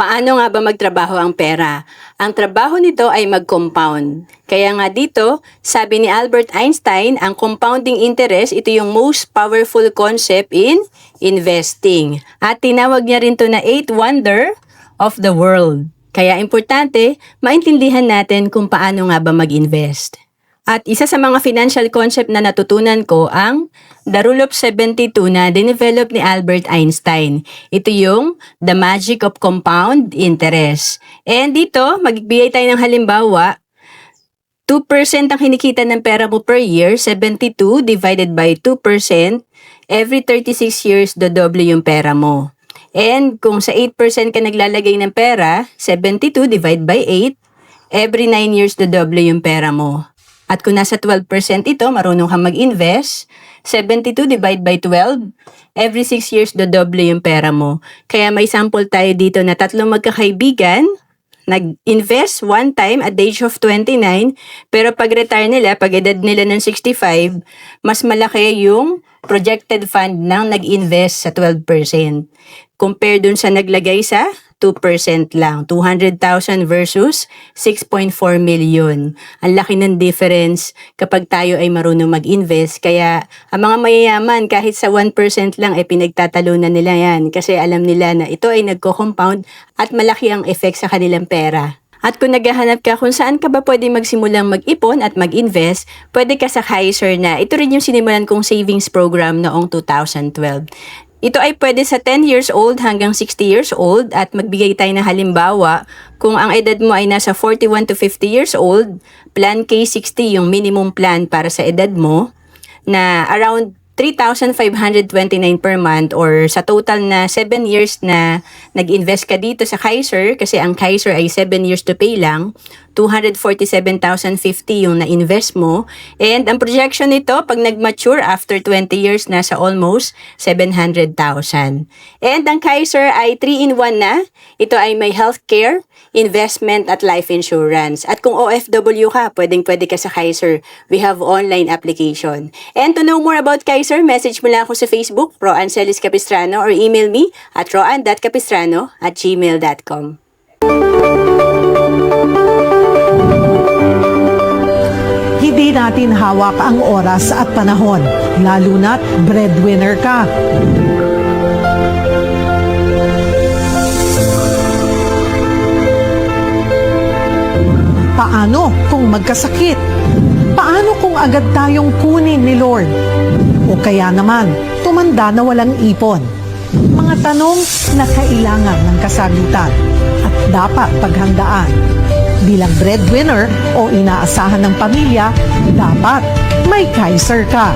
Paano nga ba magtrabaho ang pera? Ang trabaho nito ay mag-compound. Kaya nga dito, sabi ni Albert Einstein, ang compounding interest, ito yung most powerful concept in investing. At tinawag niya rin to na 8th wonder of the world. Kaya importante, maintindihan natin kung paano nga ba mag-invest. At isa sa mga financial concept na natutunan ko ang The Rule of 72 na dinevelop ni Albert Einstein. Ito yung The Magic of Compound Interest. And dito, magbibigay tayo ng halimbawa, 2% ang kinikita ng pera mo per year, 72 divided by 2%, every 36 years, dodoble yung pera mo. And kung sa 8% ka naglalagay ng pera, 72 divided by 8, every 9 years, dodoble yung pera mo. At kung nasa 12% ito, marunong kang mag-invest, 72 divide by 12, every 6 years dodoble yung pera mo. Kaya may sample tayo dito na 3 magkakaibigan, nag-invest one time at the age of 29, pero pag-retire nila, pag-edad nila ng 65, mas malaki yung projected fund ng nag-invest sa 12%. Compare dun sa naglagay sa 2% lang. 200,000 versus 6.4 million. Ang laki ng difference kapag tayo ay marunong mag-invest. Kaya ang mga mayayaman kahit sa 1% lang ay pinagtatalunan nila yan. Kasi alam nila na ito ay nagko-compound at malaki ang effect sa kanilang pera. At kung naghahanap ka kung saan ka ba pwede magsimulang mag-ipon at mag-invest, pwede ka sa Kaiser na ito rin yung sinimulan kong savings program noong 2012. Ito ay pwede sa 10 years old hanggang 60 years old at magbigay tayo ng halimbawa kung ang edad mo ay nasa 41 to 50 years old, plan K60 yung minimum plan para sa edad mo na around 3,529 per month or sa total na 7 years na nag-invest ka dito sa Kaiser kasi ang Kaiser ay 7 years to pay lang, 247,050 yung na-invest mo and ang projection nito pag nag-mature after 20 years nasa almost 700,000. And ang Kaiser ay 3-in-1 na, ito ay may healthcare, investment at life insurance. At kung OFW ka, pwedeng-pwede ka sa Kaiser. We have online application. And to know more about Kaiser, message mo lang ako sa Facebook, Roan Celis Capistrano, or email me at roan.capistrano@gmail.com. Hindi natin hawak ang oras at panahon, lalo na't breadwinner ka. Paano kung magkasakit? Paano kung agad tayong kunin ni Lord? O kaya naman, tumanda na walang ipon? Mga tanong na kailangan ng kasagutan at dapat paghandaan. Bilang breadwinner o inaasahan ng pamilya, dapat may Kaiser ka.